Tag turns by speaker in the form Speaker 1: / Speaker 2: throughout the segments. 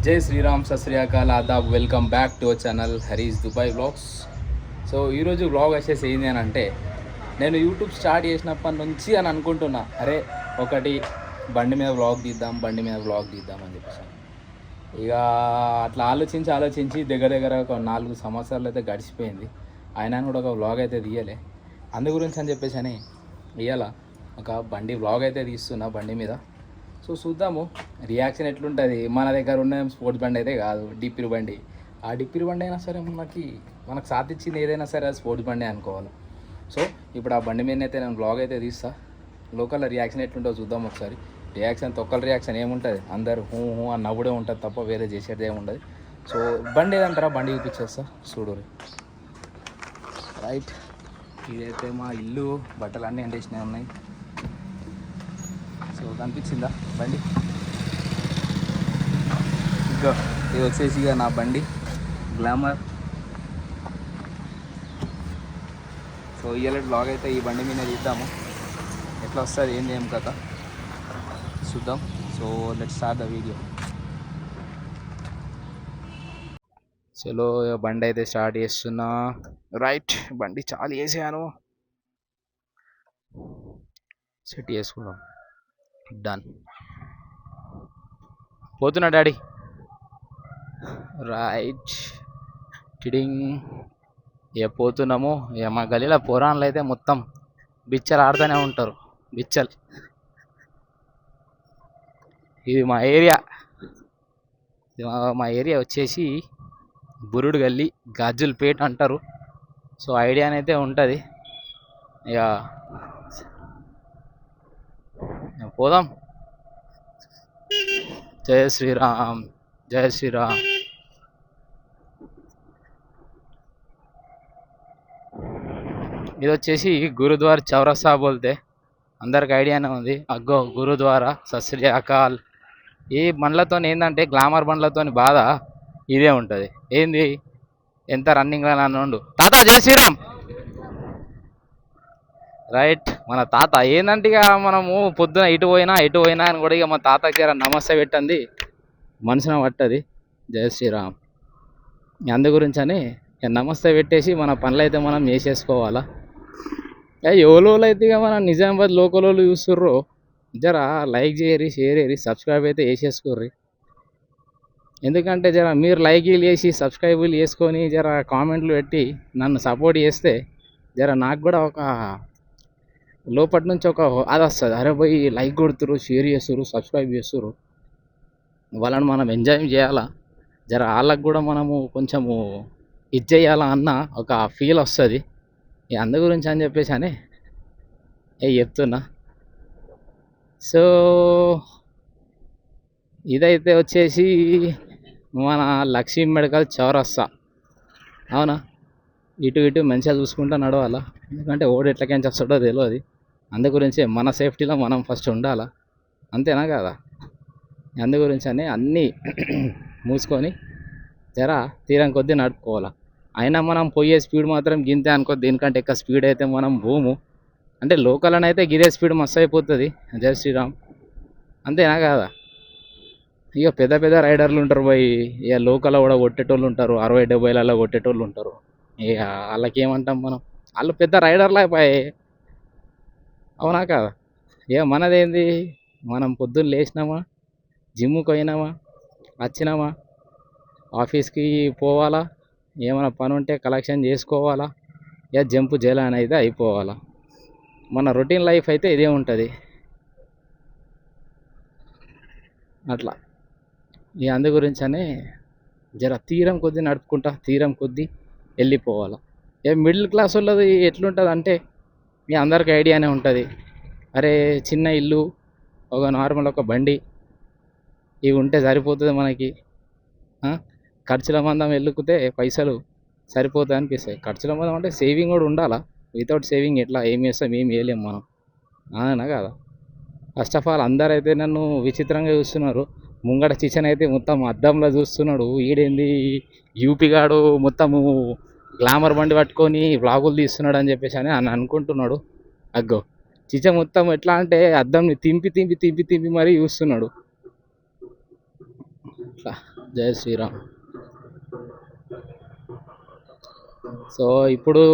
Speaker 1: జై శ్రీరామ్, సత్ శ్రీ అకాల్, ఆదాబ్. Welcome back to our channel Harish Dubai vlogs. So ఈరోజు వ్లాగ్ వచ్చేసి ఏంటి అని అంటే, నేను యూట్యూబ్ స్టార్ట్ చేసినప్పటి నుంచి అని అనుకుంటున్నా, అరే ఒకటి బండి మీద వ్లాగ్ తీద్దాం అని చెప్పేసి. ఇక అట్లా ఆలోచించి దగ్గర ఒక 4 సంవత్సరాలు అయితే గడిచిపోయింది. అయినా కూడా ఒక వ్లాగ్ అయితే తీయలే. అందు గురించి అని చెప్పేసి అని ఇవాళ ఒక వ్లాగ్ అయితే తీస్తున్నా బండి మీద. సో చూద్దాము రియాక్షన్ ఎట్లుంటుంది. మన దగ్గర ఉన్న స్పోర్ట్స్ బండి అయితే కాదు, డిప్పిరి బండి. ఆ డిప్పిరి బండి అయినా సరే మనకు సాధించింది ఏదైనా సరే అది స్పోర్ట్స్ బండి అనుకోవాలి. సో ఇప్పుడు ఆ బండి మీద అయితే నేను బ్లాగ్ అయితే తీస్తా. లోకల్ రియాక్షన్ ఎట్లుంటుందో చూద్దాం ఒకసారి. తొక్కల రియాక్షన్ ఏముంటుంది, అందరు హూ అని నవ్వుడే ఉంటుంది తప్ప వేరే చేసేది ఏముండదు. సో బండి ఏదంటారా, బండి చూపించేస్తా చూడు. రైట్, ఇదైతే మా ఇల్లు, బట్టలు అన్నీ ఎండేసినవి ఉన్నాయి. సో కనిపించిందా బండి? ఇంకా ఇది వచ్చేసి నా బండి గ్లామర్. సో ఇవాళ బ్లాగ్ అయితే ఈ బండి మీద తీద్దాము. ఎట్లా వస్తుంది ఏంది ఏం కథ చూద్దాం. So let start the video. చలో బండి అయితే స్టార్ట్ చేస్తున్నా. రైట్, బండి చాలా వేసాను, సెట్ చేసుకున్నాం. డన్. పోతున్నా డాడీ. రైట్, టిడింగ్. ఇక పోతున్నాము. ఇక మా గలీలో పురాణాలు అయితే మొత్తం బిచ్చలు ఆడుతూనే ఉంటారు. బిచ్చలు. ఇది మా ఏరియా. మా ఏరియా వచ్చేసి బురుడు గల్లీ, గాజులపేట అంటారు. సో ఐడియానైతే ఉంటుంది. ఇక పోదాం. జై శ్రీరామ్, జై శ్రీరామ్. ఇది వచ్చేసి గురుద్వారా చౌరస్తా బోల్తే అందరికి ఐడియానే ఉంది. అగ్గో గురుద్వారా, సత్ శ్రీ అకాల్. ఈ బండ్లతో ఏంటంటే గ్లామర్ బండ్లతో బాధ ఇదే ఉంటుంది. ఏంది ఎంత రన్నింగ్ ఉండు. తాత జై శ్రీరామ్. రైట్, మన తాత ఏందంటే ఇక మనము పొద్దున ఇటు పోయినా అని కూడా ఇక మన తాతకి నమస్తే పెట్టండి మనసున పట్టది. జై శ్రీరామ్. అందు గురించి అని నమస్తే పెట్టేసి మన పనులు అయితే మనం చేసేసుకోవాలా. ఎవరోళ్ళు అయితే ఇక మన నిజామాబాద్ లోకల్ వాళ్ళు చూస్తుర్రో జర లైక్ చేయరి, షేర్ చేయరి, సబ్స్క్రైబ్ అయితే వేసేసుకోర్రి. ఎందుకంటే జర మీరు లైక్లు చేసి సబ్స్క్రైబులు చేసుకొని జర కామెంట్లు పెట్టి నన్ను సపోర్ట్ చేస్తే జర నాకు కూడా ఒక లోపటి నుంచి ఒక అది వస్తుంది. అరే పోయి లైక్ కొడుతురు, షేర్ చేస్తురు, సబ్స్క్రైబ్ చేస్తురు, వాళ్ళని మనం ఎంజాయ్ చేయాలా, జర వాళ్ళకు కూడా మనము కొంచెము ఇది చేయాలా అన్న ఒక ఫీల్ వస్తుంది. అందు గురించి అని చెప్పేసి అని చెప్తున్నా. సో ఇదైతే వచ్చేసి మన లక్ష్మీ మెడికల్ చౌరస్తా. అవునా, ఇటు మంచిగా చూసుకుంటూ నడవాలా. ఎందుకంటే ఓడి ఎట్లకెంచి వస్తాడో తెలియదు. అందు గురించి మన సేఫ్టీలో మనం ఫస్ట్ ఉండాలా, అంతేనా కదా. అందు గురించి అని అన్నీ మూసుకొని జర తీరం కొద్దీ నడుపుకోవాలా. అయినా మనం పోయే స్పీడ్ మాత్రం గింతే అనుకో, దీనికంటే ఎక్కువ స్పీడ్ అయితే మనం భూము అంటే లోకల్ అని అయితే గిదే స్పీడ్ మస్తు అయిపోతుంది. జై శ్రీరామ్, అంతేనా కదా. ఇక పెద్ద రైడర్లు ఉంటారు పోయి, ఇక లోకల్లో కూడా కొట్టేటోళ్ళు ఉంటారు, 60-70లలో కొట్టేటోళ్ళు ఉంటారు. ఇక వాళ్ళకి ఏమంటాం మనం, వాళ్ళు పెద్ద రైడర్లు అయిపోయాయి. అవునా కదా. ఇక మనదేంది, మనం పొద్దున్న లేచినామా, జిమ్కి పోయినామా, వచ్చినామా, ఆఫీస్కి పోవాలా, ఏమైనా పని ఉంటే కలెక్షన్ చేసుకోవాలా, ఇక జంపు జలాన్ అయితే అయిపోవాలా. మన రొటీన్ లైఫ్ అయితే ఇదే ఉంటుంది అట్లా. ఇక అందు గురించనే జర తీరం కొద్దీ నడుపుకుంటా, తీరం కొద్దీ వెళ్ళిపోవాలా. ఏ మిడిల్ క్లాస్ వాళ్ళది ఎట్లుంటుంది అంటే మీ అందరికి ఐడియానే ఉంటుంది. అరే చిన్న ఇల్లు, ఒక నార్మల్ ఒక బండి, ఇవి ఉంటే సరిపోతుంది మనకి. ఖర్చుల మందం వెళ్ళుకుతే పైసలు సరిపోతాయి అనిపిస్తాయి. ఖర్చుల మందం అంటే సేవింగ్ కూడా ఉండాలా. వితౌట్ సేవింగ్ ఎట్లా, ఏం చేస్తాం, ఏం చేయలేము మనం, అవునా కదా. ఫస్ట్ ఆఫ్ ఆల్ అందరైతే నన్ను విచిత్రంగా చూస్తున్నారు. ముంగట చిచెన్ అయితే మొత్తం అద్దంలో చూస్తున్నాడు, ఈడేంది యూపీగాడు మొత్తము గ్లామర్ బండి పట్టుకొని వ్లాగులు తీస్తున్నాడు అని చెప్పేసి అని అనుకుంటున్నాడు. అగ్గో చిచె మొత్తం ఎట్లా అంటే అద్దంని తింపి మరీ చూస్తున్నాడు. అట్లా జై శ్రీరామ్. సో ఇప్పుడు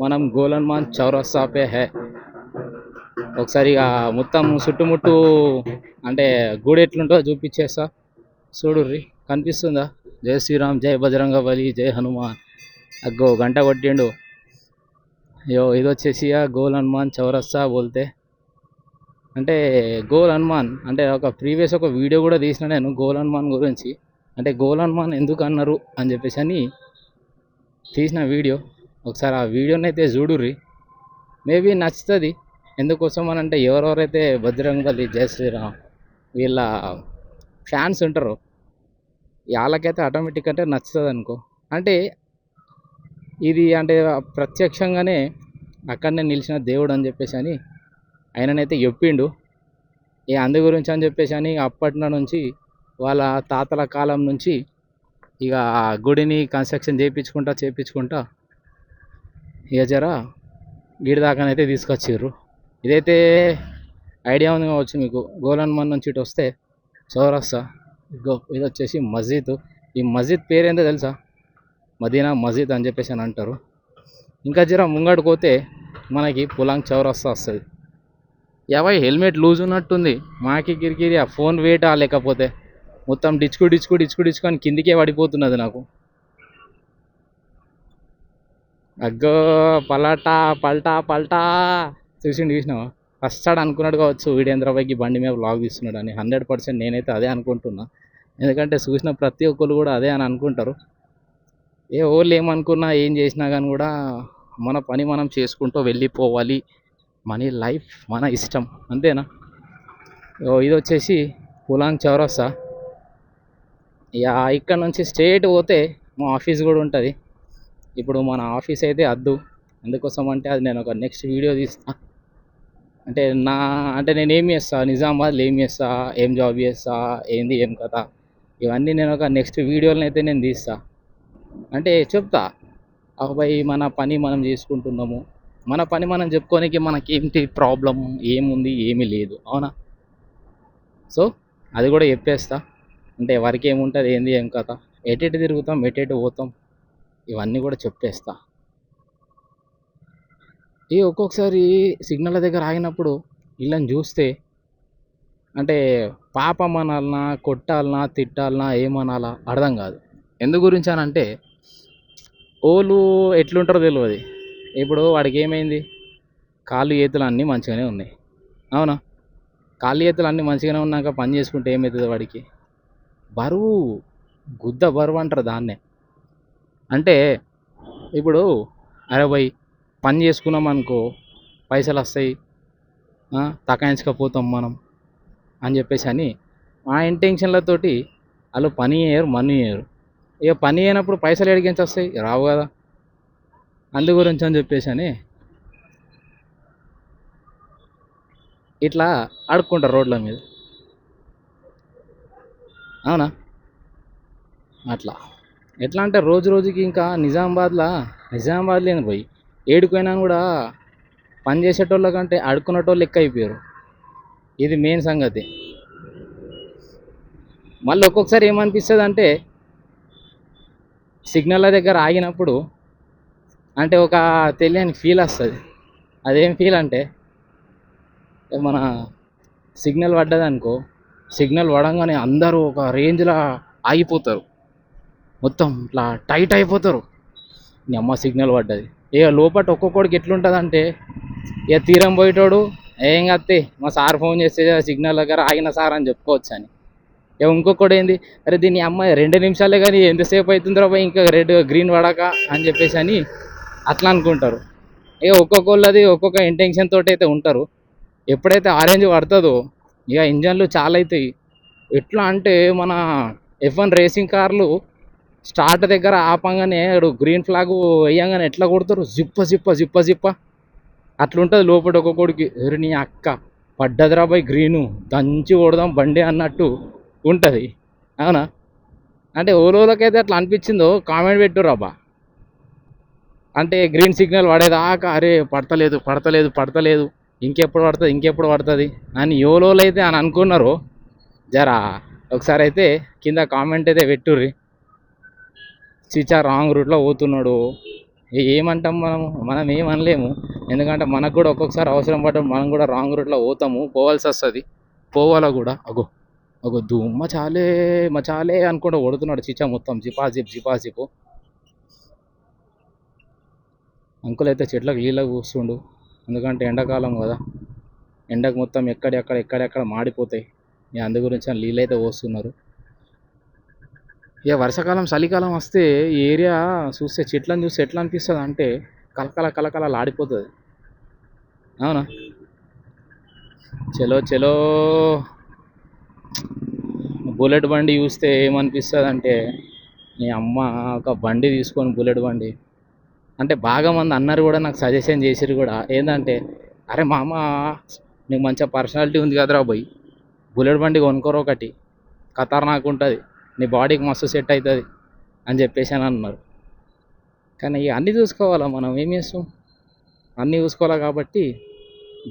Speaker 1: మనం గోలన్మాన్ చౌరస్తా పే హే. ఒకసారి ఇక మొత్తం చుట్టుముట్టు అంటే గుడి ఎట్లుంటో చూపించేస్తా, చూడుర్రి. కనిపిస్తుందా? జై శ్రీరామ్, జై బజరంగ బలి, జై హనుమాన్. అగ్గో గంట కొట్టిండు. ఇది వచ్చేసి గోల్ హనుమాన్ చౌరస్తా బోల్తే. అంటే గోల్ హనుమాన్ అంటే ఒక ప్రీవియస్ ఒక వీడియో కూడా తీసిన నేను గోల్ హనుమాన్ గురించి. అంటే గోల్ హనుమాన్ ఎందుకు అన్నారు అని చెప్పేసి అని తీసిన వీడియో. ఒకసారి ఆ వీడియోని అయితే చూడుర్రి, మేబీ నచ్చుతుంది. ఎందుకోసం అని అంటే ఎవరెవరైతే బజరంగ బలి, జై శ్రీరామ్ వీళ్ళ ఫ్యాన్స్ ఉంటారో వాళ్ళకైతే ఆటోమేటిక్ అంటే నచ్చుతుంది అనుకో. అంటే ఇది అంటే ప్రత్యక్షంగానే అక్కడనే నిలిచిన దేవుడు అని చెప్పేసి అని ఆయననైతే చెప్పిండు. అందు గురించి అని చెప్పేసి అని అప్పటి నుంచి వాళ్ళ తాతల కాలం నుంచి ఇక ఆ గుడిని కన్స్ట్రక్షన్ చేయించుకుంటా ఇక జర గిడి దాకానైతే తీసుకొచ్చిర్రు. ఇదైతే ఐడియా ఉంది కావచ్చు మీకు. గోల్ హనుమాన్ నుంచి ఇటు వస్తే చౌరస్తా, ఇది వచ్చేసి మస్జిద్. ఈ మస్జిద్ పేరేందో తెలుసా? మదీనా మస్జిద్ అని చెప్పేసి అని అంటారు. ఇంకా జర ముంగడికి పోతే మనకి పులాంగ్ చౌరస్తా వస్తుంది. యాభై హెల్మెట్ లూజ్ ఉన్నట్టుంది, మాకి కిరికిరి. ఆ ఫోన్ వెయిట్ లేకపోతే మొత్తం డిచ్కు అని కిందికే పడిపోతున్నది నాకు. అగ్గో పల్టా చూసినావా? ఫస్ట్ అనుకున్నాడు కావచ్చు వీడేంద్రబాయికి బండి మీద వ్లాగ్ తీస్తున్నాడు అని. 100% నేనైతే అదే అనుకుంటున్నా. ఎందుకంటే చూసిన ప్రతి ఒక్కరు కూడా అదే అని అనుకుంటారు. ఓళ్ళు ఏమనుకున్నా ఏం చేసినా కానీ కూడా మన పని మనం చేసుకుంటూ వెళ్ళిపోవాలి. మన లైఫ్ మన ఇష్టం, అంతేనా? ఇది వచ్చేసి పులాంగ్ చౌరస్తా. ఇక్కడ నుంచి స్ట్రేట్ పోతే మా ఆఫీస్ కూడా ఉంటుంది. ఇప్పుడు మన ఆఫీస్ అయితే అద్దు. ఎందుకోసం అంటే అది నేను ఒక నెక్స్ట్ వీడియో తీస్తా. అంటే నేను ఏం చేస్తా, నిజామాబాద్లో ఏం చేస్తా, ఏం జాబ్ చేస్తా, ఏంది ఏం కథ, ఇవన్నీ నేను ఒక నెక్స్ట్ వీడియోలను అయితే నేను తీస్తా. అంటే చెప్తా అబ్బాయి మన పని మనం చేసుకుంటున్నాము, మన పని మనం చెప్పుకోనికి మనకేంటి ప్రాబ్లం ఏముంది, ఏమీ లేదు, అవునా? సో అది కూడా చెప్పేస్తా. అంటే ఎవరికి ఏముంటుంది, ఏంది ఏం కథ, ఎటెటు తిరుగుతాం, ఎటెటు పోతాం, ఇవన్నీ కూడా చెప్పేస్తా. ఒక్కొక్కసారి సిగ్నల్ దగ్గర ఆగినప్పుడు వీళ్ళని చూస్తే అంటే పాపం అనాలనా, కొట్టాలనా, తిట్టాలనా, ఏమనాలా అర్థం కాదు. ఎందు గురించి అని అంటే ఓళ్ళు ఎట్లుంటారో తెలియదు. ఇప్పుడు వాడికి ఏమైంది, కాళ్ళు చేతులు అన్నీ మంచిగానే ఉన్నాయి, అవునా? కాళ్ళు చేతులు అన్నీ మంచిగానే ఉన్నాక పని చేసుకుంటే ఏమవుతుంది వాడికి? బరువు, గుద్ద బరువు అంటారు దాన్నే. అంటే ఇప్పుడు అరే భయ్ పని చేసుకున్నాం అనుకో పైసలు వస్తాయి, తకాయించకపోతాం మనం అని చెప్పేసి అని ఆ ఇంటెన్షన్లతోటి వాళ్ళు పని చేయరు, మనీ చేయరు. ఇక పని అయినప్పుడు పైసలు ఎడిగించి వస్తాయి, రావు కదా. అందు గురించి అని చెప్పేసి అని ఇట్లా అడుక్కుంటారు రోడ్ల మీద, అవునా? అట్లా ఎట్లా అంటే రోజు రోజుకి ఇంకా నిజామాబాద్లో పోయి ఏడుకోయినా కూడా పని చేసేటోళ్ళ కంటే అడుక్కునేటోళ్ళు ఎక్కువ అయిపోయారు. ఇది మెయిన్ సంగతి. మళ్ళీ ఒక్కొక్కసారి ఏమనిపిస్తుంది అంటే సిగ్నల్ దగ్గర ఆగినప్పుడు అంటే ఒక తెలియని ఫీల్ వస్తుంది. అదేం ఫీల్ అంటే మన సిగ్నల్ పడ్డదనుకో, సిగ్నల్ పడంగానే అందరూ ఒక రేంజ్లో ఆగిపోతారు, మొత్తం ఇట్లా టైట్ అయిపోతారు. నీ అమ్మ సిగ్నల్ పడ్డది. లోపల ఒక్కొక్కడికి ఎట్లుంటుంది అంటే తీరం పోయేటోడు ఏం కత్తే మా సార్ ఫోన్ చేస్తే సిగ్నల్ దగ్గర ఆగిన సార్ అని చెప్పుకోవచ్చు అని. ఇంకొకటి ఏంది, అరే దీని అమ్మాయి 2 నిమిషాలే కానీ ఎంతసేపు అవుతుందో పోయి ఇంకా గ్రీన్ పడక అని చెప్పేసి అని అట్లా అనుకుంటారు. ఒక్కొక్కళ్ళది ఒక్కొక్క ఇంటెన్షన్ తోటి అయితే ఉంటారు. ఎప్పుడైతే ఆరెంజ్ పడుతుందో ఇక ఇంజన్లు చాలా అవుతాయి. ఎట్లా అంటే మన F1 రేసింగ్ కార్లు స్టార్ట్ దగ్గర ఆపంగానే గ్రీన్ ఫ్లాగ్ వేయంగానే ఎట్లా కొడతారు, జిప్ప అట్లుంటుంది లోపల ఒక్కొక్కడికి. నీ అక్క పడ్డదిరా బాయ్ గ్రీను, దంచి కొడదాం బండి అన్నట్టు ఉంటుంది, అవునా? అంటే ఓలోలకైతే అట్లా అనిపించిందో కామెంట్ పెట్టుర్రబ్బా. అంటే గ్రీన్ సిగ్నల్ పడేదాకా అరే పడతలేదు ఇంకెప్పుడు పడుతుంది అని ఓలోలు అయితే అని అనుకున్నారు. జరా ఒకసారి అయితే కింద కామెంట్ అయితే పెట్టుర్రి, చీచా రాంగ్ రూట్లో పోతున్నాడు. ఏమంటాం మనం ఏం అనలేము. ఎందుకంటే మనకు కూడా ఒక్కొక్కసారి అవసరం పడ్డం మనం కూడా రాంగ్ రూట్లో పోతాము, పోవాల్సి వస్తుంది, పోవాలా కూడా. అగో అగో మచాలే మచాలే అనుకుంటూ కొడుతున్నాడు చీచా మొత్తం, జిపాజిపు. అంకుల్ అయితే చెట్లకు నీళ్ళకు కూస్తుండు, ఎందుకంటే ఎండాకాలం కదా, ఎండకు మొత్తం ఎక్కడెక్కడ మాడిపోతాయి. అందు గురించి నీళ్ళు అయితే పోస్తున్నారు. ఇక వర్షాకాలం చలికాలం వస్తే ఈ ఏరియా చూస్తే, చెట్లను చూస్తే ఎట్లా అనిపిస్తుంది అంటే కలకలాడిపోతుంది. అవునా? చలో బుల్లెట్ బండి చూస్తే ఏమనిపిస్తుంది అంటే, నీ అమ్మ ఒక బండి తీసుకొని బుల్లెట్ బండి అంటే, బాగా మంది అన్నారు కూడా, నాకు సజెషన్ చేసిరు కూడా. ఏంటంటే, అరే మామ నీకు మంచిగా పర్సనాలిటీ ఉంది కదరా పోయి బుల్లెట్ బండి కొనుక్కోరు, ఒకటి ఖతర్నాక్ ఉంటుంది, నీ బాడీకి మస్తు సెట్ అవుతుంది అని చెప్పేసి అని అన్నారు. కానీ ఇక అన్నీ చూసుకోవాలా, మనం ఏం చేస్తాం, అన్నీ చూసుకోవాలి కాబట్టి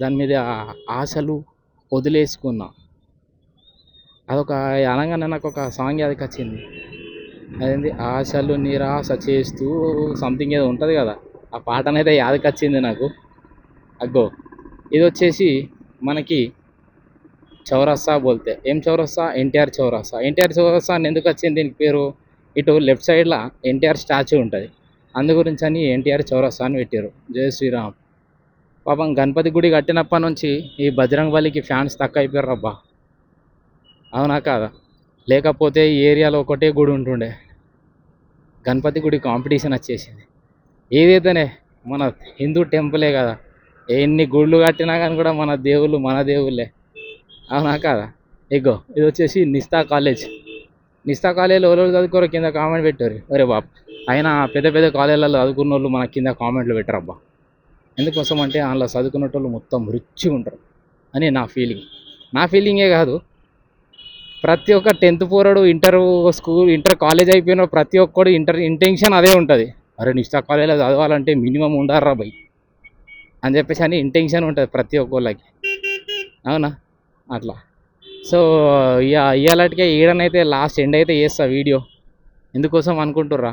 Speaker 1: దాని మీద ఆశలు వదిలేసుకున్నా. అదొక అనగానే నాకు ఒక సాంగ్ యాదకి వచ్చింది, అదేంటి, ఆశలు నిరాశ చేస్తూ సంథింగ్ ఏదో ఉంటుంది కదా, ఆ పాటనైతే యాదకి వచ్చింది నాకు. అగ్గో ఇది వచ్చేసి మనకి చౌరస్తా బోల్తే, ఏం చౌరస్తా, ఎన్టీఆర్ చౌరస్తా అని ఎందుకు వచ్చింది దీనికి పేరు, ఇటు లెఫ్ట్ సైడ్లో ఎన్టీఆర్ స్టాచ్యూ ఉంటుంది, అందు గురించి అని ఎన్టీఆర్ చౌరస్తా అని పెట్టారు. జై శ్రీరామ్. పాపం గణపతి గుడి కట్టినప్పటి నుంచి ఈ బజరంగ్ బలికి ఫ్యాన్స్ తక్కువ అయిపోయారు అబ్బా, అవునా కాదా? లేకపోతే ఈ ఏరియాలో ఒకటే గుడి ఉంటుండే, గణపతి గుడి కాంపిటీషన్ వచ్చేసింది. ఏదైతేనే మన హిందూ టెంపులే కదా, ఎన్ని గుళ్ళు కట్టినా కానీ కూడా మన దేవుళ్ళే, అవునా కాదా? ఇగో ఇది వచ్చేసి నిస్తా కాలేజ్లో ఎవరు చదువుకోరో కింద కామెంట్ పెట్టారు. అరే బాబు, అయినా పెద్ద పెద్ద కాలేజీలలో చదువుకున్న వాళ్ళు మన కింద కామెంట్లు పెట్టరబ్బా. ఎందుకోసం అంటే అందులో చదువుకునేటోళ్ళు మొత్తం రిచ్గా ఉంటారు అని నా ఫీలింగే కాదు, ప్రతి ఒక్క 10th పోరాడు, ఇంటర్ కాలేజ్ అయిపోయిన ప్రతి ఒక్కడు ఇంటెన్షన్ అదే ఉంటుంది. అరే నిస్తా కాలేజీలో చదవాలంటే మినిమం ఉండారా బై అని చెప్పేసి అని ఇంటెన్షన్ ఉంటుంది ప్రతి ఒక్కళ్ళకి, అవునా? అట్లా. సో ఇవాళకే ఈడనైతే లాస్ట్ ఎండ్ అయితే చేస్తా వీడియో. ఎందుకోసం అనుకుంటుర్రా,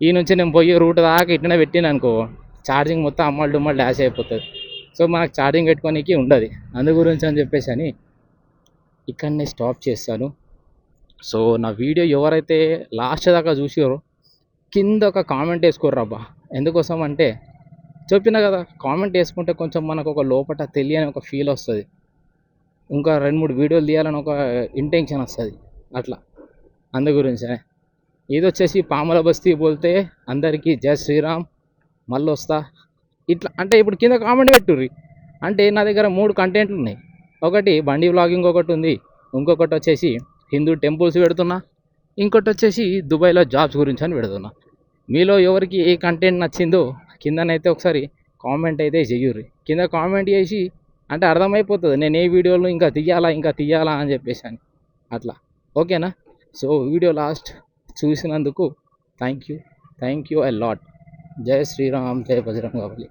Speaker 1: ఈ నుంచి నేను పోయే రూట్ దాకా ఇట్లనే పెట్టిన అనుకో, ఛార్జింగ్ మొత్తం అమ్మలు డుమ్మలు డాష్ అయిపోతుంది. సో మనకు ఛార్జింగ్ పెట్టుకోనికి ఉండదు, అందు గురించి అని చెప్పేసి అని ఇక్కడనే స్టాప్ చేస్తాను. సో నా వీడియో ఎవరైతే లాస్ట్ దాకా చూసారో కింద ఒక కామెంట్ వేసుకోర్రు అబ్బా. ఎందుకోసం అంటే చెప్పిన కదా, కామెంట్ వేసుకుంటే కొంచెం మనకు ఒక లోపల తెలియని ఒక ఫీల్ వస్తుంది, ఇంకా 2-3 వీడియోలు తీయాలని ఒక ఇంటెన్షన్ వస్తుంది, అట్లా. అందు గురించే ఇది వచ్చేసి పాముల బస్తీ బోల్తే అందరికీ జై శ్రీరామ్, మళ్ళీ వస్తా ఇట్లా. అంటే ఇప్పుడు కింద కామెంట్ పెట్టుర్రి, అంటే నా దగ్గర 3 కంటెంట్లు ఉన్నాయి. ఒకటి బండి వ్లాగింగ్ ఒకటి ఉంది, ఇంకొకటి వచ్చేసి హిందూ టెంపుల్స్ పెడుతున్నా, ఇంకోటి వచ్చేసి దుబాయ్లో జాబ్స్ గురించి అని పెడుతున్నా. మీలో ఎవరికి ఏ కంటెంట్ నచ్చిందో కిందనైతే ఒకసారి కామెంట్ అయితే చెయ్యుర్రి. కింద కామెంట్ చేసి అంటే అర్థమైపోతుంది నేను ఏ వీడియోలో ఇంకా తీయాలా అని చెప్పేసి అని, అట్లా. ఓకేనా? సో వీడియో లాస్ట్ చూసినందుకు థ్యాంక్ యూ ఐ లాట్. జై శ్రీరామ్, జై బజరంగబలి.